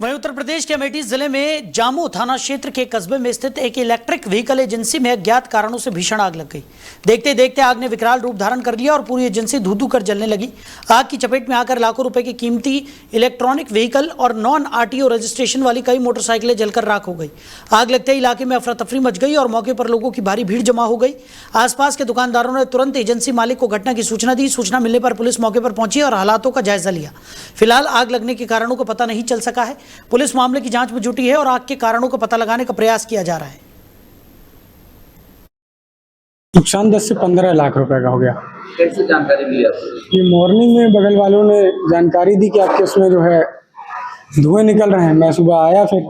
वहीं उत्तर प्रदेश के अमेठी जिले में जामू थाना क्षेत्र के कस्बे में स्थित एक इलेक्ट्रिक व्हीकल एजेंसी में अज्ञात कारणों से भीषण आग लग गई। देखते देखते आग ने विकराल रूप धारण कर लिया और पूरी एजेंसी धू धू कर जलने लगी। आग की चपेट में आकर लाखों रुपए की कीमती इलेक्ट्रॉनिक व्हीकल और नॉन आरटीओ रजिस्ट्रेशन वाली कई मोटरसाइकिलें जलकर राख हो गई। आग लगते ही इलाके में अफरा तफरी मच गई और मौके पर लोगों की भारी भीड़ जमा हो गई। आसपास के दुकानदारों ने तुरंत एजेंसी मालिक को घटना की सूचना दी। सूचना मिलने पर पुलिस मौके पर पहुंची और हालातों का जायजा लिया। फिलहाल आग लगने के कारणों को पता नहीं चल सका है। पुलिस मामले की जांच में जुटी है और आग के कारणों का पता लगाने का प्रयास किया जा रहा है। नुकसान 10 से 15 लाख रुपए का हो गया। कैसे जानकारी मिली आपको? ये मॉर्निंग में बगल वालों ने जानकारी दी कि आपके उसमें जो है धुएं निकल रहे हैं। मैं सुबह आया फिर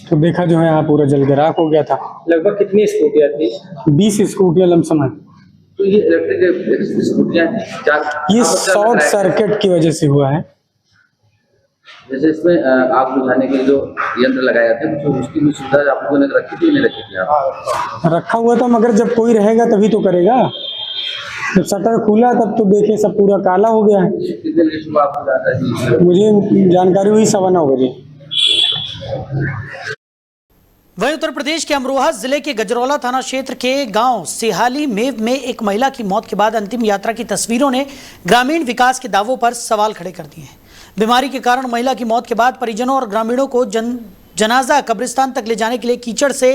तो देखा जो है यहाँ पूरा जल के राख हो गया था। लगभग कितनी स्कूटियाँ थी? 20 स्कूटियाँ लमसम है। तो ये इलेक्ट्रिक स्कूटियाँ ये शॉर्ट सर्किट की वजह से हुआ है। जैसे इसमें आग बुझाने के जो यंत्र लगाए जाते हैं तो उसकी भी सुविधा आप लोगों ने रखी थी नहीं रखी थी? आप रखा हुआ था मगर जब कोई रहेगा तभी तो करेगा। जब शटर खुला तब तो देखे सब पूरा काला हो गया है। कितने बजे सुबह आपको जाता है? मुझे जानकारी हुई 9:15 बजे। वहीं उत्तर प्रदेश के अमरोहा जिले के गजरौला थाना क्षेत्र के गांव सिहाली मेव में एक महिला की मौत के बाद अंतिम यात्रा की तस्वीरों ने ग्रामीण विकास के दावों पर सवाल खड़े कर दिए हैं। बीमारी के कारण महिला की मौत के बाद परिजनों और ग्रामीणों को जनाजा कब्रिस्तान तक ले जाने के लिए कीचड़ से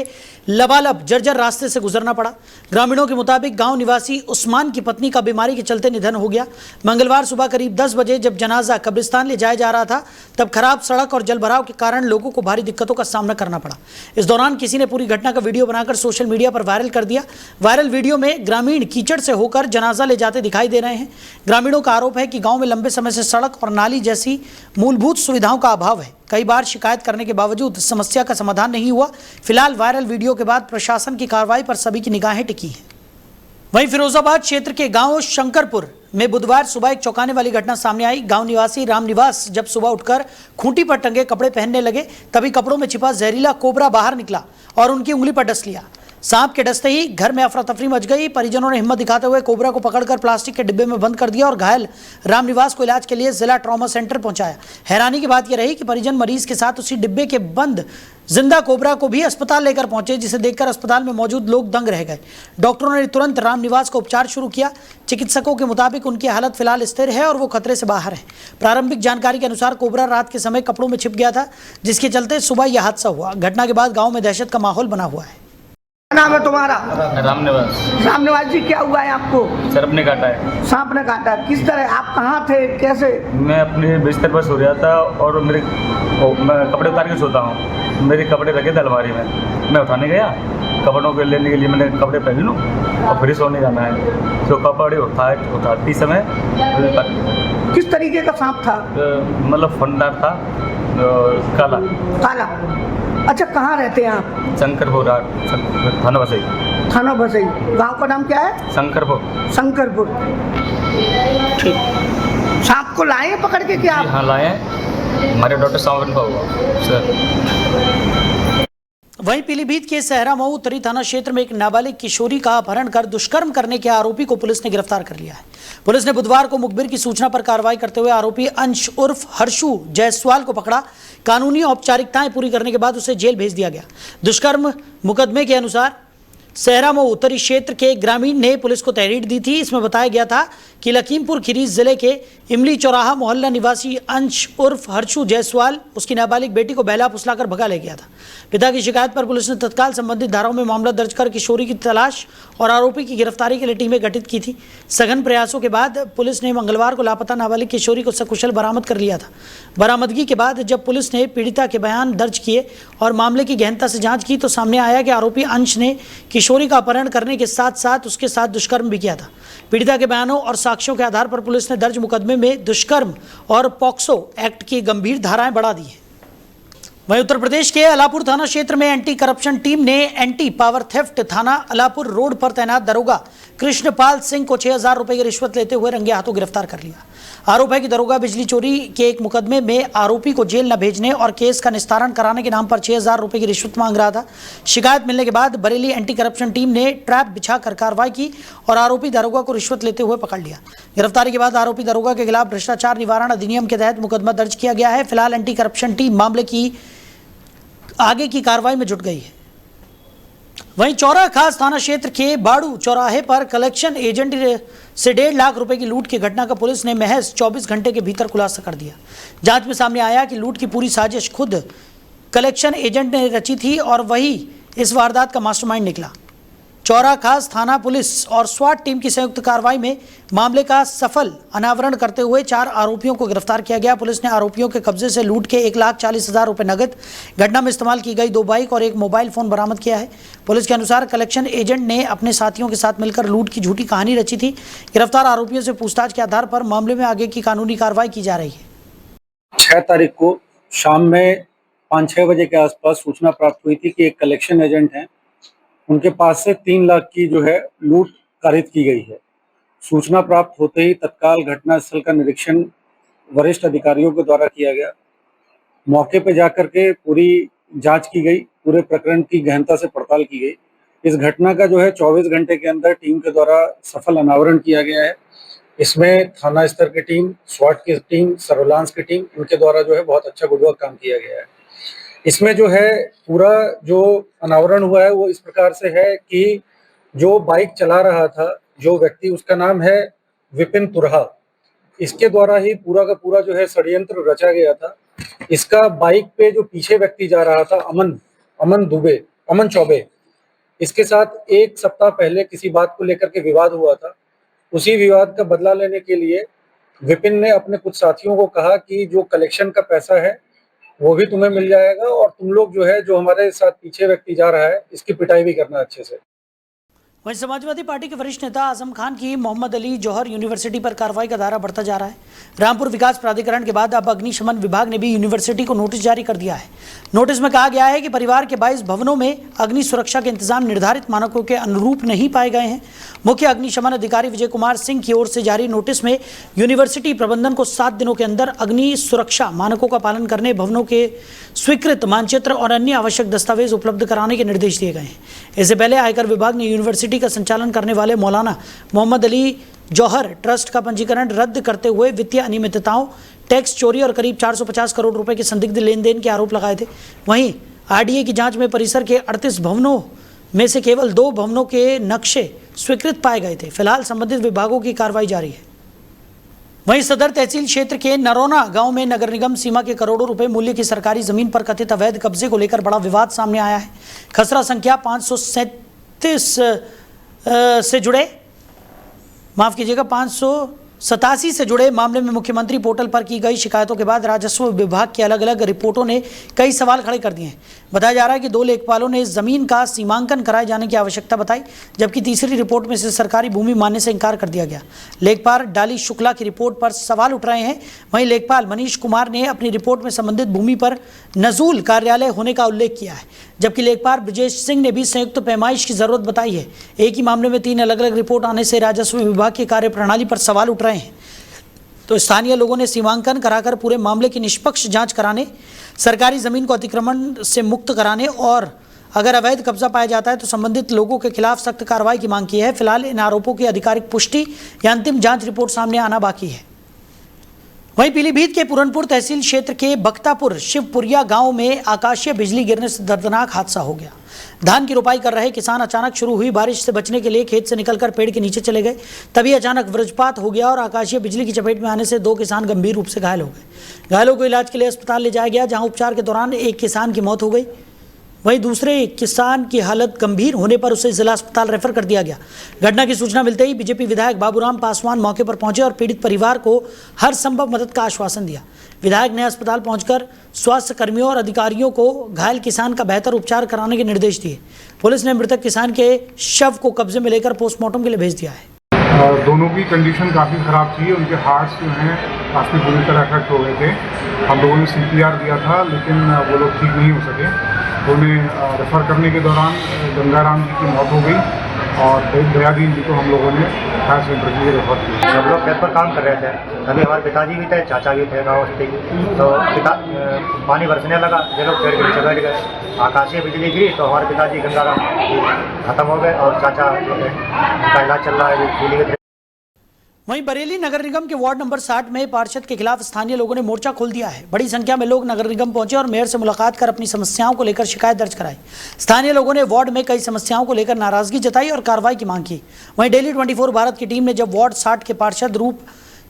लबालब जर्जर रास्ते से गुजरना पड़ा। ग्रामीणों के मुताबिक गांव निवासी उस्मान की पत्नी का बीमारी के चलते निधन हो गया। मंगलवार सुबह करीब 10 बजे जब जनाजा कब्रिस्तान ले जाया जा रहा था तब खराब सड़क और जलभराव के कारण लोगों को भारी दिक्कतों का सामना करना पड़ा। इस दौरान किसी ने पूरी घटना का वीडियो बनाकर सोशल मीडिया पर वायरल कर दिया। वायरल वीडियो में ग्रामीण कीचड़ से होकर जनाजा ले जाते दिखाई दे रहे हैं। ग्रामीणों का आरोप है कि गाँव में लंबे समय से सड़क और नाली जैसी मूलभूत सुविधाओं का अभाव है। कई बार शिकायत करने के बावजूद समस्या का समाधान नहीं हुआ। फिलहाल वायरल वीडियो के बाद प्रशासन की कार्रवाई पर सभी की निगाहें टिकी हैं। वहीं फिरोजाबाद क्षेत्र के गांव शंकरपुर में बुधवार सुबह एक चौंकाने वाली घटना सामने आई। गांव निवासी रामनिवास जब सुबह उठकर खूंटी पर टंगे कपड़े पहनने लगे तभी कपड़ों में छिपा जहरीला कोबरा बाहर निकला और उनकी उंगली पर डस लिया। सांप के डसते ही घर में अफरा तफरी मच गई। परिजनों ने हिम्मत दिखाते हुए कोबरा को पकड़कर प्लास्टिक के डिब्बे में बंद कर दिया और घायल रामनिवास को इलाज के लिए जिला ट्रॉमा सेंटर पहुंचाया। हैरानी की बात यह रही कि परिजन मरीज के साथ उसी डिब्बे के बंद जिंदा कोबरा को भी अस्पताल लेकर पहुंचे, जिसे देखकर अस्पताल में मौजूद लोग दंग रह गए। डॉक्टरों ने तुरंत रामनिवास को उपचार शुरू किया। चिकित्सकों के मुताबिक उनकी हालत फिलहाल स्थिर है और वो खतरे से बाहर है। प्रारंभिक जानकारी के अनुसार कोबरा रात के समय कपड़ों में छिप गया था, जिसके चलते सुबह यह हादसा हुआ। घटना के बाद गाँव में दहशत का माहौल बना हुआ है। नाम है तुम्हारा? रामनिवास। रामनिवास जी, क्या हुआ है आपको? सर्प ने काटा है। सांप ने काटा? किस तरह? आप कहाँ थे, कैसे? मैं अपने बिस्तर पर सो रहा था और मैं कपड़े उतार के सोता हूँ। मेरे कपड़े रखे थे अलमारी में। मैं उठाने गया कपड़ों को लेने के लिए। मैंने कपड़े पहन लूँ और फिर सोने जाना है तो कपड़े उठाती समय किस तरीके का सांप था? मतलब फंदार था, काला काला। अच्छा, कहाँ रहते हैं आप? शंकरपुर थाना बसई। थाना बसई। गांव का नाम क्या है? शंकरपुर। शंकरपुर। ठीक। सांप को लाए पकड़ के क्या? हाँ लाए हैं। हमारे डॉक्टर सावन का हुआ सर। वहीं पीलीभीत के सहरा मऊ उत्तरी थाना क्षेत्र में एक नाबालिग किशोरी का अपहरण कर दुष्कर्म करने के आरोपी को पुलिस ने गिरफ्तार कर लिया है। पुलिस ने बुधवार को मुखबिर की सूचना पर कार्रवाई करते हुए आरोपी अंश उर्फ हर्षु जायसवाल को पकड़ा। कानूनी औपचारिकताएं पूरी करने के बाद उसे जेल भेज दिया गया। दुष्कर्म मुकदमे के अनुसार सहरा मऊ उत्तरी क्षेत्र के ग्रामीण ने पुलिस को तहरीर दी थी। इसमें बताया गया था कि लखीमपुर खीरी जिले के इमली चौराहा मोहल्ला निवासी अंश उर्फ हर्षु जायसवाल उसकी नाबालिग बेटी को बहला फुसलाकर भगा ले गया था। पिता की शिकायत पर पुलिस ने तत्काल संबंधित धाराओं में मामला दर्ज कर किशोरी की तलाश और आरोपी की गिरफ्तारी के लिए टीमें गठित की थी। सघन प्रयासों के बाद पुलिस ने मंगलवार को लापता नाबालिग किशोरी को सकुशल बरामद कर लिया था। बरामदगी के बाद जब पुलिस ने पीड़िता के बयान दर्ज किए और मामले की गहनता से जांच की तो सामने आया कि आरोपी अंश ने किशोरी का अपहरण करने के साथ साथ उसके साथ दुष्कर्म भी किया था। पीड़िता के बयानों और साक्ष्यों के आधार पर पुलिस ने दर्ज मुकदमे में दुष्कर्म और पॉक्सो एक्ट की गंभीर धाराएं बढ़ा दी हैं। वहीं उत्तर प्रदेश के अलापुर थाना क्षेत्र में एंटी करप्शन टीम ने एंटी पावर थेफ्ट थाना अलापुर रोड पर तैनात दरोगा कृष्णपाल सिंह को 6,000 रुपए की रिश्वत लेते हुए रंगे हाथों गिरफ्तार कर लिया। आरोप है कि दरोगा बिजली चोरी के एक मुकदमे में आरोपी को जेल न भेजने और केस का निस्तारण कराने के नाम पर 6,000 रुपए की रिश्वत मांग रहा था। शिकायत मिलने के बाद बरेली एंटी करप्शन टीम ने ट्रैप बिछाकर कार्रवाई की और आरोपी दरोगा को रिश्वत लेते हुए पकड़ लिया। गिरफ्तारी के बाद आरोपी दरोगा के खिलाफ भ्रष्टाचार निवारण अधिनियम के तहत मुकदमा दर्ज किया गया है। फिलहाल एंटी करप्शन टीम मामले की आगे की कार्रवाई में जुट गई है। वहीं चौरा खास थाना क्षेत्र के बाड़ू चौराहे पर कलेक्शन एजेंट से 1.5 लाख रुपए की लूट की घटना का पुलिस ने महज 24 घंटे के भीतर खुलासा कर दिया। जांच में सामने आया कि लूट की पूरी साजिश खुद कलेक्शन एजेंट ने रची थी और वही इस वारदात का मास्टरमाइंड निकला। चौरा खास थाना पुलिस और स्वाट टीम की संयुक्त कार्रवाई में मामले का सफल अनावरण करते हुए 4 आरोपियों को गिरफ्तार किया गया। पुलिस ने आरोपियों के कब्जे से लूट के 1,40,000 रुपए नगद, घटना में इस्तेमाल की गई 2 बाइक और 1 मोबाइल फोन बरामद किया है। पुलिस के अनुसार कलेक्शन एजेंट ने अपने साथियों के साथ मिलकर लूट की झूठी कहानी रची थी। गिरफ्तार आरोपियों से पूछताछ के आधार पर मामले में आगे की कानूनी कार्रवाई की जा रही है। 6 तारीख को शाम में 5-6 बजे के आसपास सूचना प्राप्त हुई थी कि एक कलेक्शन एजेंट हैं, उनके पास से 3 लाख की जो है लूट कारित की गई है। सूचना प्राप्त होते ही तत्काल घटनास्थल का निरीक्षण वरिष्ठ अधिकारियों के द्वारा किया गया। मौके पर जाकर के पूरी जांच की गई, पूरे प्रकरण की गहनता से पड़ताल की गई। इस घटना का जो है 24 घंटे के अंदर टीम के द्वारा सफल अनावरण किया गया है। इसमें थाना स्तर की टीम, स्वाट की टीम, सर्विलांस की टीम, इनके द्वारा जो है बहुत अच्छा गुडवर्क काम किया गया है। इसमें जो है पूरा जो अनावरण हुआ है वो इस प्रकार से है कि जो बाइक चला रहा था जो व्यक्ति, उसका नाम है विपिन तुरहा। इसके द्वारा ही पूरा का पूरा जो है षड्यंत्र रचा गया था। इसका बाइक पे जो पीछे व्यक्ति जा रहा था अमन चौबे, इसके साथ 1 सप्ताह पहले किसी बात को लेकर के विवाद हुआ था। उसी विवाद का बदला लेने के लिए विपिन ने अपने कुछ साथियों को कहा कि जो कलेक्शन का पैसा है वो भी तुम्हें मिल जाएगा और तुम लोग जो है, जो हमारे साथ पीछे व्यक्ति जा रहा है, इसकी पिटाई भी करना अच्छे से। वहीं समाजवादी पार्टी के वरिष्ठ नेता आजम खान की मोहम्मद अली जौहर यूनिवर्सिटी पर कार्रवाई का दायरा बढ़ता जा रहा है। रामपुर विकास प्राधिकरण के बाद अब अग्निशमन विभाग ने भी यूनिवर्सिटी को नोटिस जारी कर दिया है। नोटिस में कहा गया है कि परिवार के 22 भवनों में अग्नि सुरक्षा के इंतजाम निर्धारित मानकों के अनुरूप नहीं पाए गए हैं। मुख्य अग्निशमन अधिकारी विजय कुमार सिंह की ओर से जारी नोटिस में यूनिवर्सिटी प्रबंधन को 7 दिनों के अंदर अग्नि सुरक्षा मानकों का पालन करने, भवनों के स्वीकृत मानचित्र और अन्य आवश्यक दस्तावेज उपलब्ध कराने के निर्देश दिए गए हैं। इससे पहले आयकर विभाग ने यूनिवर्सिटी का संचालन करने वाले मौलाना मोहम्मद अली जौहर ट्रस्ट का पंजीकरण रद्द करते हुए वित्तीय अनियमितताओं, टैक्स चोरी और करीब 450 करोड़ रुपए के संदिग्ध लेन देन के आरोप लगाए थे। वहीं आरडीए की जांच में परिसर के 38 भवनों में से केवल 2 भवनों के नक्शे स्वीकृत पाए गए थे। फिलहाल संबंधित विभागों की कार्रवाई जारी है। वहीं सदर तहसील क्षेत्र के नरोना गांव में नगर निगम सीमा के करोड़ों रुपए मूल्य की सरकारी जमीन पर कथित अवैध कब्जे को लेकर बड़ा विवाद सामने आया है। खसरा संख्या 587 से जुड़े 587 से जुड़े मामले में मुख्यमंत्री पोर्टल पर की गई शिकायतों के बाद राजस्व विभाग की अलग अलग रिपोर्टों ने कई सवाल खड़े कर दिए हैं। बताया जा रहा है कि 2 लेखपालों ने इस जमीन का सीमांकन कराए जाने की आवश्यकता बताई, जबकि तीसरी रिपोर्ट में से सरकारी भूमि मानने से इनकार कर दिया गया। लेखपाल डाली शुक्ला की रिपोर्ट पर सवाल उठ रहे हैं। वहीं लेखपाल मनीष कुमार ने अपनी रिपोर्ट में संबंधित भूमि पर नजूल कार्यालय होने का उल्लेख किया है, जबकि लेखपाल ब्रजेश सिंह ने भी संयुक्त पैमाइश की जरूरत बताई है। एक ही मामले में 3 अलग अलग रिपोर्ट आने से राजस्व विभाग की कार्यप्रणाली पर सवाल उठ रहे हैं। तो स्थानीय लोगों ने सीमांकन कराकर पूरे मामले की निष्पक्ष जांच कराने, सरकारी जमीन को अतिक्रमण से मुक्त कराने और अगर अवैध कब्जा पाया जाता है तो संबंधित लोगों के खिलाफ सख्त कार्रवाई की मांग की है। फिलहाल इन आरोपों की आधिकारिक पुष्टि या अंतिम जांच रिपोर्ट सामने आना बाकी है। वहीं पीलीभीत के पूरनपुर तहसील क्षेत्र के बख्तापुर शिवपुरिया गांव में आकाशीय बिजली गिरने से दर्दनाक हादसा हो गया। धान की रोपाई कर रहे किसान अचानक शुरू हुई बारिश से बचने के लिए खेत से निकलकर पेड़ के नीचे चले गए। तभी अचानक वज्रपात हो गया और आकाशीय बिजली की चपेट में आने से 2 किसान गंभीर रूप से घायल हो गए। घायलों को इलाज के लिए अस्पताल ले जाया गया, जहां उपचार के दौरान एक किसान की मौत हो गई। वहीं दूसरे किसान की हालत गंभीर होने पर उसे जिला अस्पताल रेफर कर दिया गया। घटना की सूचना मिलते ही बीजेपी विधायक बाबूराम पासवान मौके पर पहुंचे और पीड़ित परिवार को हर संभव मदद का आश्वासन दिया। विधायक ने अस्पताल पहुंचकर स्वास्थ्य कर्मियों और अधिकारियों को घायल किसान का बेहतर उपचार कराने के निर्देश दिए। पुलिस ने मृतक किसान के शव को कब्जे में लेकर पोस्टमार्टम के लिए भेज दिया है। दोनों की कंडीशन काफ़ी ख़राब थी। उनके हार्ट्स जो हैं काफ़ी बुरी तरह अफेक्ट हो गए थे। हम लोगों ने CPR दिया था, लेकिन वो लोग ठीक नहीं हो सके। उन्हें रेफ़र करने के दौरान गंगाराम जी की मौत हो गई और दयादीन जी को हम लोगों ने हायर सेकेंडरी के लिए रेफर किया। सब लोग खेत पर काम कर रहे थे, तभी हमारे पिताजी भी थे, चाचा भी थे गाँव स्थित। तो पानी बरसने लगा, ये लोग पेड़ के नीचे बैठ गए, आकाशीय बिजली गिरी तो हमारे पिताजी गंगाराम खत्म हो गए और चाचा का इलाज चल रहा है, पीली के। वहीं बरेली नगर निगम के वार्ड नंबर 60 में पार्षद के खिलाफ स्थानीय लोगों ने मोर्चा खोल दिया है। बड़ी संख्या में लोग नगर निगम पहुंचे और मेयर से मुलाकात कर अपनी समस्याओं को लेकर शिकायत दर्ज कराई। स्थानीय लोगों ने वार्ड में कई समस्याओं को लेकर नाराजगी जताई और कार्रवाई की मांग की। वहीं डेली 24 भारत की टीम ने जब वार्ड 60 के पार्षद रूप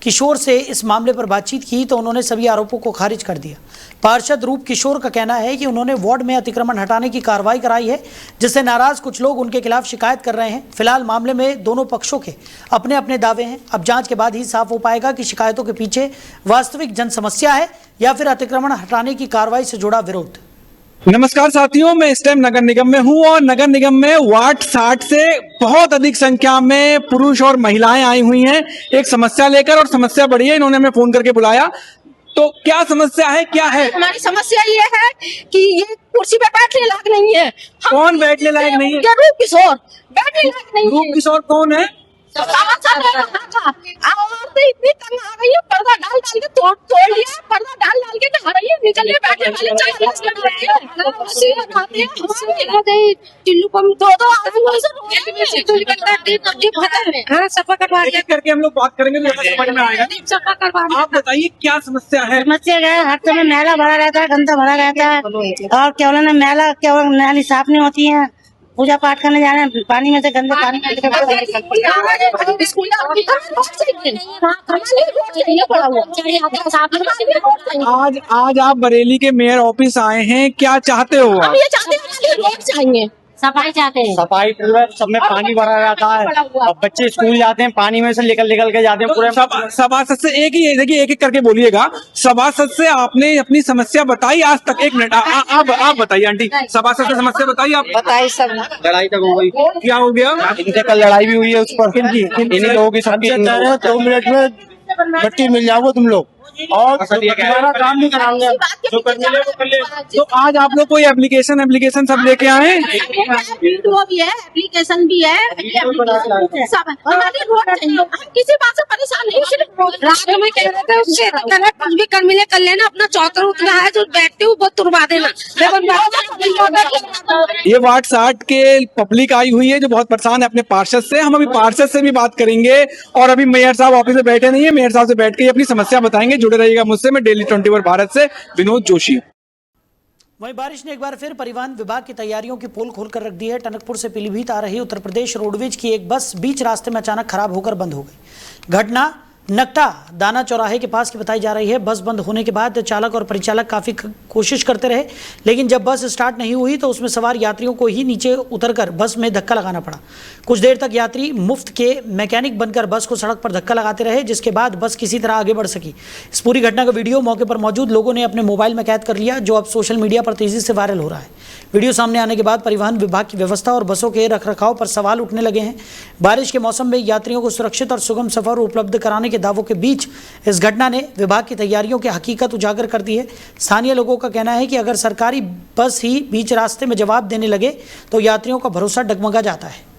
किशोर से इस मामले पर बातचीत की तो उन्होंने सभी आरोपों को खारिज कर दिया। पार्षद रूप किशोर का कहना है कि उन्होंने वार्ड में अतिक्रमण हटाने की कार्रवाई कराई है, जिससे नाराज कुछ लोग उनके खिलाफ शिकायत कर रहे हैं। फिलहाल मामले में दोनों पक्षों के अपने अपने दावे हैं। अब जांच के बाद ही साफ हो पाएगा कि शिकायतों के पीछे वास्तविक जन समस्या है या फिर अतिक्रमण हटाने की कार्रवाई से जुड़ा विरोध। नमस्कार साथियों, मैं इस टाइम नगर निगम में हूं और नगर निगम में वार्ड 60 से बहुत अधिक संख्या में पुरुष और महिलाएं आई हुई हैं एक समस्या लेकर, और समस्या बड़ी है। इन्होंने हमें फोन करके बुलाया, तो क्या समस्या है, क्या है? हमारी समस्या ये है कि ये कुर्सी पे बैठने लायक नहीं है। कौन बैठने लायक नहीं है? रूप किशोर बैठने लायक नहीं है। रूप किशोर कौन है? औरतें इतनी तंग आ गई है, पर्दा डाल डाल के तोड़ लिया, पर्दा डाल डाल के नहा रही है, निकलने बैठने वाले टिल्लू पम दो सफा करवा एक करके हम लोग बात करेंगे तो समझ में आएगा। सफा करवा। आप बताइए क्या समस्या है? समस्या क्या है? हर समय मैला भरा रहता है, गंदा भरा रहता है, और केवल मैला केवल नाली साफ नहीं होती है। पूजा पाठ करने जा रहे हैं, पानी में से गंदे पानी आज आप बरेली के मेयर ऑफिस आए हैं, क्या चाहते हो आप? ये चाहते हैं रोड चाहिए, सफाई चाहते हैं। सफाई सब में पानी भरा रहता है, अब बच्चे स्कूल जाते हैं, पानी में से निकल के जाते हैं पूरे। सभासद से एक ही देखिए, एक एक करके बोलिएगा। सभासद से आपने अपनी समस्या बताई आज तक? एक मिनट, आप बताइए आंटी, सभासद से समस्या बताइए आप। बताइए सब। लड़ाई तक हो गई। क्या हो गया? इनसे कल लड़ाई भी हुई है उस पर। इन्हीं लोगों की सबकी 2 मिनट में मिट्टी मिल जाओगे तुम लोग, और तुम्हारा काम नहीं कराऊंगा जो करने ले वो कर ले। तो आज आप लोग कोई एप्लीकेशन सब लेके आए? वीडियो भी है, एप्लीकेशन भी है, सब हमारी रोड चाहिए। हम किसी बात से परेशान नहीं, सिर्फ रात में कह रहे थे उससे कुछ भी कर मिले कर लेना, अपना चौतर उतना है जो बैठते हो वो तुरवा देना। ये वार्ड 60 के पब्लिक आई हुई है जो बहुत परेशान है अपने पार्षद से। हम अभी पार्षद से भी बात करेंगे, और अभी मेयर साहब ऑफिस में बैठे नहीं है, मेयर साहब से बैठ के अपनी समस्या बताएंगे। जुड़े रहिएगा मुझसे। मैं डेली 24 भारत से विनोद जोशी। वहीं बारिश ने एक बार फिर परिवहन विभाग की तैयारियों की पोल खोलकर रख दी है। टनकपुर से पीलीभीत आ रही उत्तर प्रदेश रोडवेज की एक बस बीच रास्ते में अचानक खराब होकर बंद हो गई। घटना नकटा दाना चौराहे के पास की बताई जा रही है। बस बंद होने के बाद चालक और परिचालक काफ़ी कोशिश करते रहे, लेकिन जब बस स्टार्ट नहीं हुई तो उसमें सवार यात्रियों को ही नीचे उतरकर बस में धक्का लगाना पड़ा। कुछ देर तक यात्री मुफ्त के मैकेनिक बनकर बस को सड़क पर धक्का लगाते रहे, जिसके बाद बस किसी तरह आगे बढ़ सकी। इस पूरी घटना का वीडियो मौके पर मौजूद लोगों ने अपने मोबाइल में कैद कर लिया, जो अब सोशल मीडिया पर तेजी से वायरल हो रहा है। वीडियो सामने आने के बाद परिवहन विभाग की व्यवस्था और बसों के रखरखाव पर सवाल उठने लगे हैं। बारिश के मौसम में यात्रियों को सुरक्षित और सुगम सफर उपलब्ध कराने के दावों के बीच इस घटना ने विभाग की तैयारियों की हकीकत उजागर कर दी है। स्थानीय लोगों का कहना है कि अगर सरकारी बस ही बीच रास्ते में जवाब देने लगे तो यात्रियों का भरोसा डगमगा जाता है।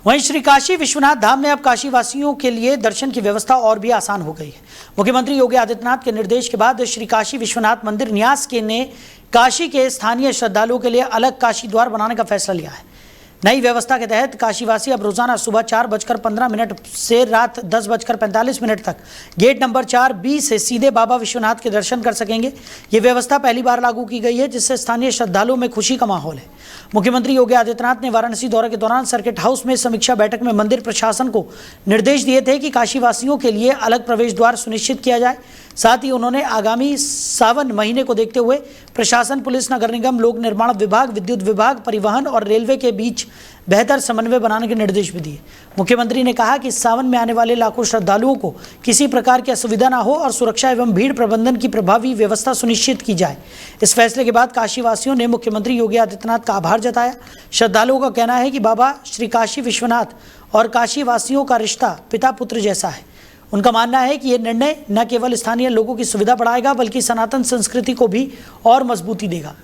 वहीं श्री काशी विश्वनाथ धाम में अब काशी वासियों के लिए दर्शन की व्यवस्था और भी आसान हो गई है। मुख्यमंत्री योगी आदित्यनाथ के निर्देश के बाद श्री काशी विश्वनाथ मंदिर न्यास के ने काशी के स्थानीय श्रद्धालुओं के लिए अलग काशी द्वार बनाने का फैसला लिया है। नई व्यवस्था के तहत काशीवासी अब रोजाना सुबह 4:15 से रात 10:45 तक गेट नंबर 4B से सीधे बाबा विश्वनाथ के दर्शन कर सकेंगे। ये व्यवस्था पहली बार लागू की गई है, जिससे स्थानीय श्रद्धालुओं में खुशी का माहौल है। मुख्यमंत्री योगी आदित्यनाथ ने वाराणसी दौरे के दौरान सर्किट हाउस में समीक्षा बैठक में मंदिर प्रशासन को निर्देश दिए थे कि काशीवासियों के लिए अलग प्रवेश द्वार सुनिश्चित किया जाए। साथ ही उन्होंने आगामी सावन महीने को देखते हुए प्रशासन, पुलिस, नगर निगम, लोक निर्माण विभाग, विद्युत विभाग, परिवहन और रेलवे के बीच बेहतर समन्वय बनाने के निर्देश भी दिए। मुख्यमंत्री ने कहा कि सावन में आने वाले लाखों श्रद्धालुओं को किसी प्रकार की असुविधा न हो और सुरक्षा एवं भीड़ प्रबंधन की प्रभावी व्यवस्था सुनिश्चित की जाए। इस फैसले के बाद काशीवासियों ने मुख्यमंत्री योगी आदित्यनाथ का आभार जताया। श्रद्धालुओं का कहना है कि बाबा श्री काशी विश्वनाथ और काशीवासियों का रिश्ता पिता पुत्र जैसा है। उनका मानना है कि यह निर्णय न केवल स्थानीय लोगों की सुविधा बढ़ाएगा, बल्कि सनातन संस्कृति को भी और मजबूती देगा।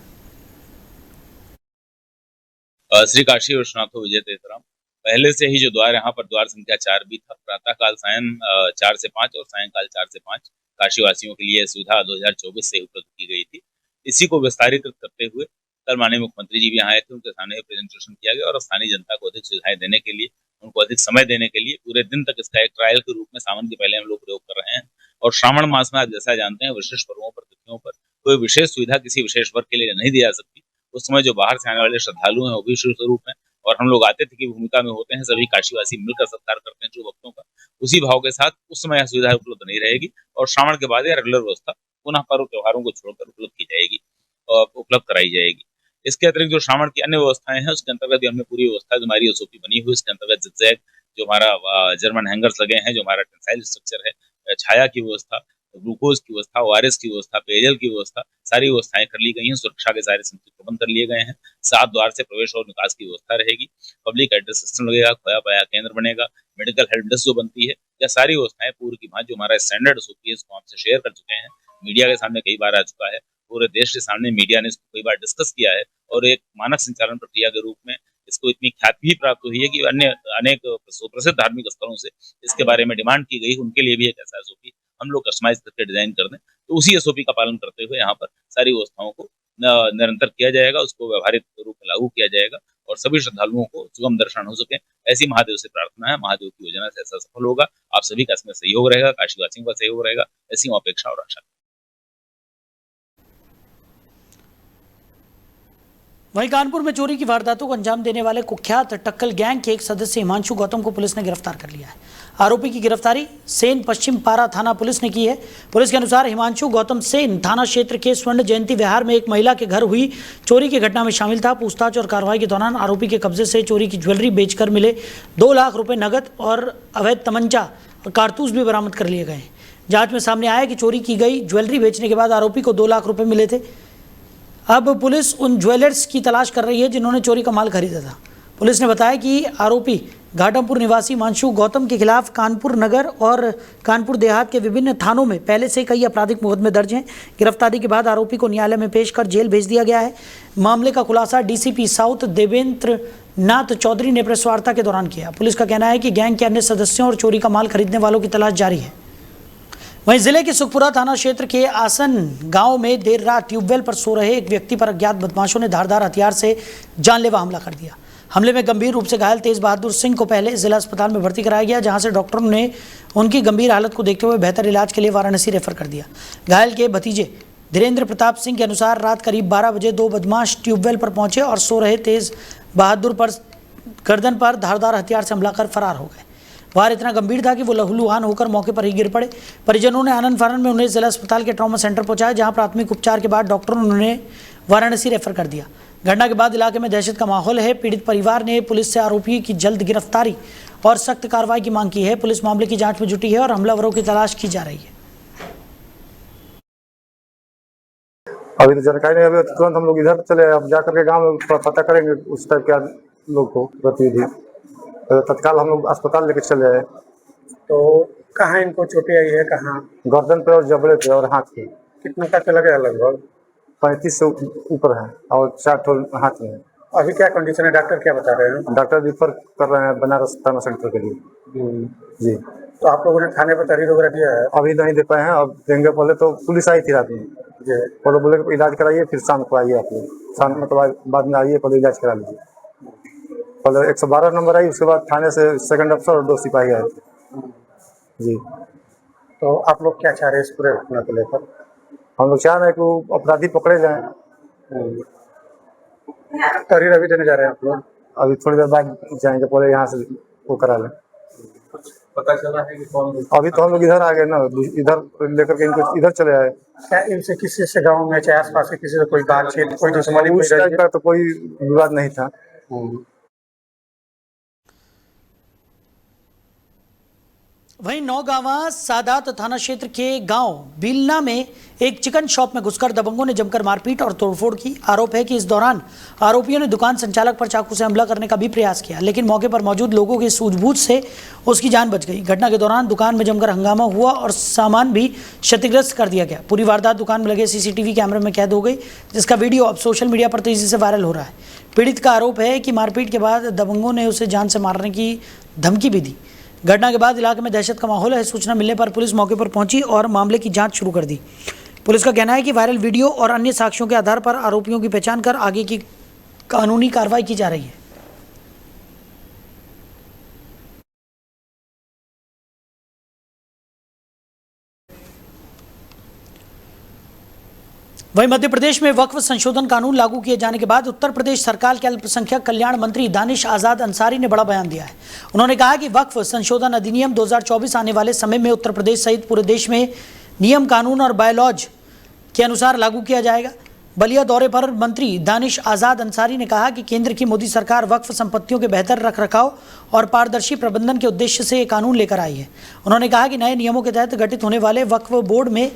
श्री काशी विश्वनाथो विजय तेतराम। पहले से ही जो द्वार यहाँ पर द्वार संख्या 4 भी था, प्रातःकाल सायं 4 से 5 और सायंकाल 4 से 5 काशी वासियों के लिए सुविधा 2024 से उपलब्ध की गई थी। इसी को विस्तारित करते हुए कल माननीय मुख्यमंत्री जी भी यहाँ आए थे, उनके सामने प्रेजेंटेशन किया गया और स्थानीय जनता को अधिक सुविधाएं देने के लिए, उनको अधिक समय देने के लिए पूरे दिन तक इसका एक ट्रायल के रूप में सावन के पहले हम लोग प्रयोग कर रहे हैं। और श्रावण मास में आप जैसा जानते हैं विशेष पर्वों पर, तिथियों पर कोई विशेष सुविधा किसी विशेष वर्ग के लिए नहीं दी जा सकती। उस समय जो बाहर से आने वाले श्रद्धालु हैं वो भी स्वरूप हैं और हम लोग आतिथ्य की भूमिका में होते हैं, सभी काशीवासी मिलकर सत्कार करते हैं जो भक्तों का, उसी भाव के साथ उस समय यह सुविधा उपलब्ध नहीं रहेगी और श्रावण के बाद यह रेगुलर व्यवस्था पुनः पर्व त्योहारों को छोड़कर उपलब्ध की जाएगी और उपलब्ध कराई जाएगी। इसके अतिरिक्त जो श्रावण की अन्य व्यवस्थाएं हैं उसके अंतर्गत हमने पूरी व्यवस्था जो हमारी एसओपी बनी हुई, इसके अंतर्गत जिगजैग जो हमारा जर्मन हैंगर्स लगे हैं, जो हमारा टेंसाइल स्ट्रक्चर है, छाया की व्यवस्था, ग्लूकोज की व्यवस्था, ओआरएस की व्यवस्था, पेयजल की व्यवस्था, सारी व्यवस्थाएं कर ली गई हैं। सुरक्षा के सारे समुचित प्रबंध कर लिए गए हैं। 7 द्वार से प्रवेश और निकास की व्यवस्था रहेगी। पब्लिक एड्रेस सिस्टम लगेगा, खोया पाया केंद्र बनेगा, मेडिकल हेल्प डेस्क जो बनती है, यह सारी व्यवस्थाएं पूर्व की भांति जो हमारा स्टैंडर्ड एसओपी है इसको हमसे शेयर कर चुके हैं। मीडिया के सामने कई बार आ चुका है, पूरे देश के सामने मीडिया ने इसको कई बार डिस्कस किया है और एक मानक संचालन प्रक्रिया के रूप में इसको इतनी ख्याति भी प्राप्त हुई है कि अन्य अनेक सुप्रसिद्ध धार्मिक स्थलों से इसके बारे में डिमांड की गई, उनके लिए भी एक ऐसा एसओपी हम लोग कस्टमाइज करके डिजाइन कर दें। तो उसी एसओपी का पालन करते हुए यहाँ पर सारी व्यवस्थाओं को निरंतर किया जाएगा, उसको व्यवहारिक रूप में लागू किया जाएगा और सभी श्रद्धालुओं को सुगम दर्शन हो सके, ऐसी महादेव से प्रार्थना है। महादेव की योजना से ऐसा सफल होगा, आप सभी का इसमें सहयोग रहेगा, काशीवासियों का सहयोग रहेगा, ऐसी अपेक्षा और आशा। वहीं कानपुर में चोरी की वारदातों को अंजाम देने वाले कुख्यात टक्कल गैंग के एक सदस्य हिमांशु गौतम को पुलिस ने गिरफ्तार कर लिया है। आरोपी की गिरफ्तारी सेन पश्चिम पारा थाना पुलिस ने की है। पुलिस के अनुसार हिमांशु गौतम सेन थाना क्षेत्र के स्वर्ण जयंती विहार में एक महिला के घर हुई चोरी की घटना में शामिल था। पूछताछ और कार्रवाई के दौरान आरोपी के कब्जे से चोरी की ज्वेलरी बेचकर मिले 2 लाख रुपए नगद और अवैध तमंचा और कारतूस भी बरामद कर लिए गए। जांच में सामने आया कि चोरी की गई ज्वेलरी बेचने के बाद आरोपी को 2 लाख रुपए मिले थे। अब पुलिस उन ज्वेलर्स की तलाश कर रही है जिन्होंने चोरी का माल खरीदा था। पुलिस ने बताया कि आरोपी घाटमपुर निवासी हिमांशु गौतम के खिलाफ कानपुर नगर और कानपुर देहात के विभिन्न थानों में पहले से कई आपराधिक मुकदमे दर्ज हैं। गिरफ्तारी के बाद आरोपी को न्यायालय में पेश कर जेल भेज दिया गया है। मामले का खुलासा डीसीपी साउथ देवेंद्र नाथ चौधरी ने प्रेस वार्ता के दौरान किया। पुलिस का कहना है कि गैंग के अन्य सदस्यों और चोरी का माल खरीदने वालों की तलाश जारी है। वहीं जिले के सुखपुरा थाना क्षेत्र के आसन गांव में देर रात ट्यूबवेल पर सो रहे एक व्यक्ति पर अज्ञात बदमाशों ने धारदार हथियार से जानलेवा हमला कर दिया। हमले में गंभीर रूप से घायल तेज बहादुर सिंह को पहले जिला अस्पताल में भर्ती कराया गया, जहां से डॉक्टरों ने उनकी गंभीर हालत को देखते हुए बेहतर इलाज के लिए वाराणसी रेफर कर दिया। घायल के भतीजे धीरेन्द्र प्रताप सिंह के अनुसार रात करीब 12 बजे 2 बदमाश ट्यूबवेल पर पहुंचे और सो रहे तेज बहादुर पर गर्दन पर धारदार हथियार से हमला कर फरार हो गए। वार इतना गंभीर था कि वो लहूलुहान होकर मौके पर ही गिर पड़े। परिजनों ने आनंद फानन में उन्हें जिला अस्पताल के ट्रॉमा सेंटर पहुंचाया, जहां प्राथमिक उपचार के बाद डॉक्टरों ने उन्हें वाराणसी रेफर कर दिया। घटना के बाद इलाके में दहशत का माहौल है। पीड़ित परिवार ने पुलिस से आरोपी की जल्द गिरफ्तारी और सख्त कार्रवाई की मांग की है। पुलिस मामले की जांच में जुटी है और हमलावरों की तलाश की जा रही है। अभी तो जानकारी नहीं, अभी तुरंत हम लोग इधर चले, अब जाकर के गाँव में पता करेंगे उस टाइप के लोग को गतिविधि। तत्काल हम लोग अस्पताल लेके चले आए। तो कहाँ इनको चोटें आई है? कहाँ? गर्दन पे और जबड़े पे और हाथ पे। कितना तक लगे? लगभग 35 से ऊपर है और 4 ठोल हाथ में है। अभी क्या कंडीशन है? डॉक्टर क्या बता रहे हैं? डॉक्टर रिफर कर रहे हैं बनारस ट्रॉमा सेंटर के लिए। जी। तो आप लोगों ने थाने पर तहरीर वगैरह दिया है? अभी नहीं दे पाए हैं, अब देंगे। पहले तो पुलिस आई थी रात में, पहले बोले इलाज कराइए, फिर शाम को आइए। आप लोग शाम में तो बाद में आइए, पहले इलाज करा लीजिए। पहले 112 नंबर आई, उसके बाद थाने से सेकंड अफसर और 2 सिपाही आए थे। जी। तो आप लोग क्या चाह रहे हैं इस पूरे घटना को लेकर? हम लोग चाह रहे हैं कि अपराधी पकड़े जाएं। तहरीर अभी देने जा रहे हैं आप लोग? अभी थोड़ी देर बाद जाएंगे, पहले यहाँ से वो करा लें। पता चला है कि कौन? अभी तो हम लोग इधर आ गए ना, इधर लेकर के इनको इधर चले आए। क्या इनसे किसी से गाँव में चाहे आसपास के किसी से कोई बातचीत, कोई दुश्मनी? उस टाइप का तो कोई विवाद नहीं था। वहीं नौगांवा सादात थाना क्षेत्र के गांव बिलना में एक चिकन शॉप में घुसकर दबंगों ने जमकर मारपीट और तोड़फोड़ की। आरोप है कि इस दौरान आरोपियों ने दुकान संचालक पर चाकू से हमला करने का भी प्रयास किया, लेकिन मौके पर मौजूद लोगों की सूझबूझ से उसकी जान बच गई। घटना के दौरान दुकान में जमकर हंगामा हुआ और सामान भी क्षतिग्रस्त कर दिया गया। पूरी वारदात दुकान में लगे सीसीटीवी कैमरे में कैद हो गई, जिसका वीडियो अब सोशल मीडिया पर तेजी से वायरल हो रहा है। पीड़ित का आरोप है कि मारपीट के बाद दबंगों ने उसे जान से मारने की धमकी भी दी। घटना के बाद इलाके में दहशत का माहौल है। सूचना मिलने पर पुलिस मौके पर पहुंची और मामले की जांच शुरू कर दी। पुलिस का कहना है कि वायरल वीडियो और अन्य साक्ष्यों के आधार पर आरोपियों की पहचान कर आगे की कानूनी कार्रवाई की जा रही है। वहीं मध्य प्रदेश में वक्फ संशोधन कानून लागू किए जाने के बाद उत्तर प्रदेश सरकार के अल्पसंख्यक कल्याण मंत्री दानिश आजाद अंसारी ने बड़ा बयान दिया है। उन्होंने कहा कि वक्फ संशोधन अधिनियम 2024 आने वाले समय में उत्तर प्रदेश सहित पूरे देश में नियम कानून और बायलॉज के अनुसार लागू किया जाएगा। बलिया दौरे पर मंत्री दानिश आजाद अंसारी ने कहा कि केंद्र की मोदी सरकार वक्फ संपत्तियों के बेहतर रखरखाव और पारदर्शी प्रबंधन के उद्देश्य से ये कानून लेकर आई है। उन्होंने कहा कि नए नियमों के तहत गठित होने वाले वक्फ बोर्ड में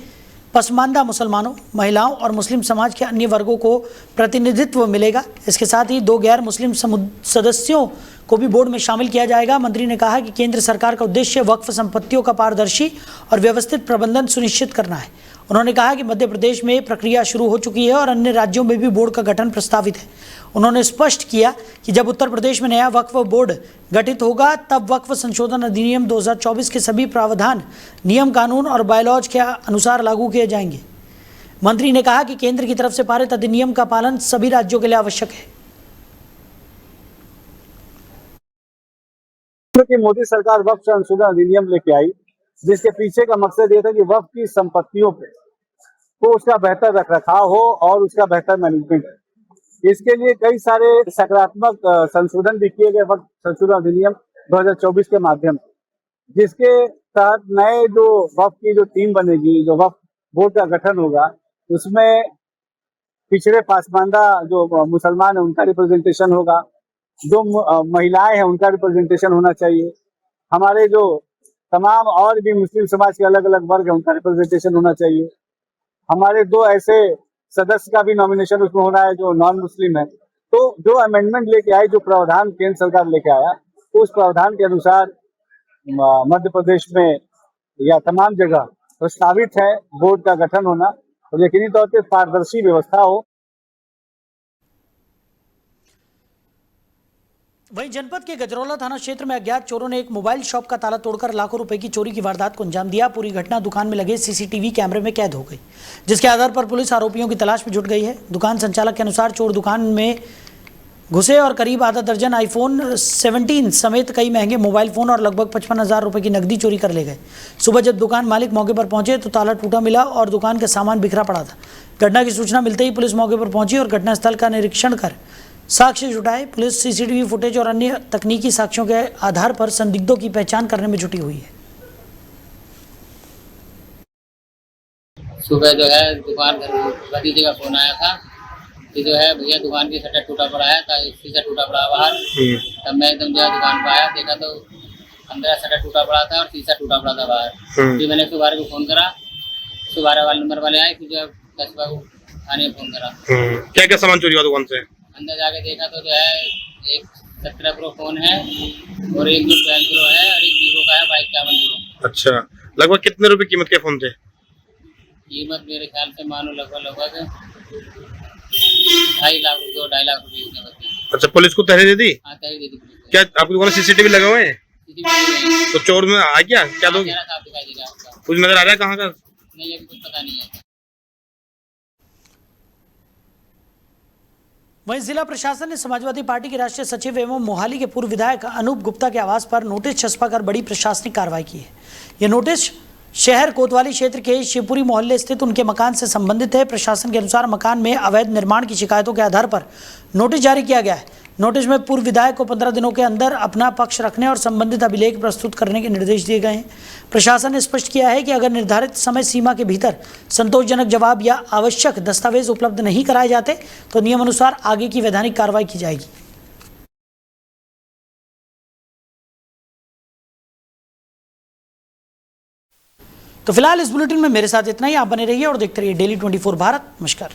पसमानदा मुसलमानों, महिलाओं और मुस्लिम समाज के अन्य वर्गों को प्रतिनिधित्व मिलेगा। इसके साथ ही 2 गैर मुस्लिम सदस्यों को भी बोर्ड में शामिल किया जाएगा। मंत्री ने कहा कि केंद्र सरकार का उद्देश्य वक्फ संपत्तियों का पारदर्शी और व्यवस्थित प्रबंधन सुनिश्चित करना है। उन्होंने कहा कि मध्य प्रदेश में प्रक्रिया शुरू हो चुकी है और अन्य राज्यों में भी बोर्ड का गठन प्रस्तावित है। उन्होंने स्पष्ट किया कि जब उत्तर प्रदेश में नया वक्फ बोर्ड गठित होगा तब वक्फ संशोधन अधिनियम 2024 के सभी प्रावधान नियम कानून और बायलॉज के अनुसार लागू किए जाएंगे। मंत्री ने कहा कि केंद्र की तरफ से पारित अधिनियम का पालन सभी राज्यों के लिए आवश्यक है। कि मोदी सरकार वक्फ संशोधन अधिनियम लेके आई, जिसके पीछे का मकसद ये था कि वक्फ की संपत्तियों पे तो उसका बेहतर रखरखाव हो और उसका बेहतर मैनेजमेंट हो। इसके लिए कई सारे सकारात्मक संशोधन भी किए गए वक्फ संशोधन अधिनियम 2024 के माध्यम से, जिसके तहत नए जो वक्फ की जो टीम बनेगी, जो वक्फ बोर्ड का गठन होगा, उसमें पिछड़े पासमानदा जो मुसलमान है उनका रिप्रेजेंटेशन होगा, जो महिलाएं हैं उनका रिप्रेजेंटेशन होना चाहिए, हमारे जो तमाम और भी मुस्लिम समाज के अलग अलग वर्ग है उनका रिप्रेजेंटेशन होना चाहिए, हमारे 2 ऐसे सदस्य का भी नॉमिनेशन उसमें होना है जो नॉन मुस्लिम है। तो जो अमेंडमेंट लेके आए, जो प्रावधान केंद्र सरकार लेके आया, तो उस प्रावधान के अनुसार मध्य प्रदेश में या तमाम जगह प्रस्तावित है बोर्ड का गठन होना और यकीनी तौर पर पारदर्शी व्यवस्था हो। वहीं जनपद के गजरौला थाना क्षेत्र में अज्ञात चोरों ने एक मोबाइल शॉप का ताला तोड़कर लाखों रुपए की चोरी की वारदात को अंजाम दिया। पूरी घटना दुकान में लगे सीसीटीवी कैमरे में कैद हो गई, जिसके आधार पर पुलिस आरोपियों की तलाश में जुट गई है। दुकान संचालक के अनुसार चोर दुकान में घुसे और करीब आधा दर्जन आईफोन 17 समेत कई महंगे मोबाइल फोन और लगभग 55,000 रुपए की नकदी चोरी कर ले गए। सुबह जब दुकान मालिक मौके पर पहुंचे तो ताला टूटा मिला और दुकान का सामान बिखरा पड़ा था। घटना की सूचना मिलते ही पुलिस मौके पर पहुंची और घटनास्थल का निरीक्षण कर साक्ष्य जुटाए। पुलिस सीसीटीवी फुटेज और अन्य तकनीकी साक्ष्यों के आधार पर संदिग्धों की पहचान करने में जुटी हुई है। सुबह जो है दुकान भतीजे का फोन आया था कि जो है भैया दुकान की शटर टूटा पड़ा है, शीशा टूटा पड़ा बाहर। तब मैं एकदम जो है दुकान पर आया, देखा तो अंदर शटर टूटा पड़ा था और शीशा टूटा पड़ा था बाहर। फिर मैंने सुबह को फोन करा, सुबह वाले नंबर वाले आए, फिर जो है 10 को थाने में फोन करा। क्या क्या सामान चोरी हुआ दुकान से? अंदर जाके देखा तो जो है एक 17 प्रो फोन है और एक जो 12 प्रो है और एक वीवो का है 52 प्रो। अच्छा, लगभग कितने रुपए कीमत के फोन थे? कीमत मेरे ख्याल से मानो लगभग 2.5 लाख रुपए 2.5 लाख रुपए की कीमत थी। अच्छा, पुलिस को तहरीर दे दी? हाँ, तहरीर दे दी पुलिस को। क्या आपकी दुकान सीसीटीवी लगे हुए हैं? तो चोर में आ गया क्या? तो कुछ नजर आ रहा है कहाँ का? नहीं, अभी कुछ पता नहीं है। वहीं जिला प्रशासन ने समाजवादी पार्टी के राष्ट्रीय सचिव एवं मोहाली के पूर्व विधायक अनूप गुप्ता के आवास पर नोटिस छपवाकर बड़ी प्रशासनिक कार्रवाई की है। यह नोटिस शहर कोतवाली क्षेत्र के शिवपुरी मोहल्ले स्थित उनके मकान से संबंधित है। प्रशासन के अनुसार मकान में अवैध निर्माण की शिकायतों के आधार पर नोटिस जारी किया गया है। नोटिस में पूर्व विधायक को 15 दिनों के अंदर अपना पक्ष रखने और संबंधित अभिलेख प्रस्तुत करने के निर्देश दिए गए हैं। प्रशासन ने स्पष्ट किया है कि अगर निर्धारित समय सीमा के भीतर संतोषजनक जवाब या आवश्यक दस्तावेज उपलब्ध नहीं कराए जाते तो नियमानुसार आगे की वैधानिक कार्रवाई की जाएगी। तो फिलहाल इस बुलेटिन में मेरे साथ इतना ही। आप बने रहिए और देखते रहिए डेली 24 भारत। नमस्कार।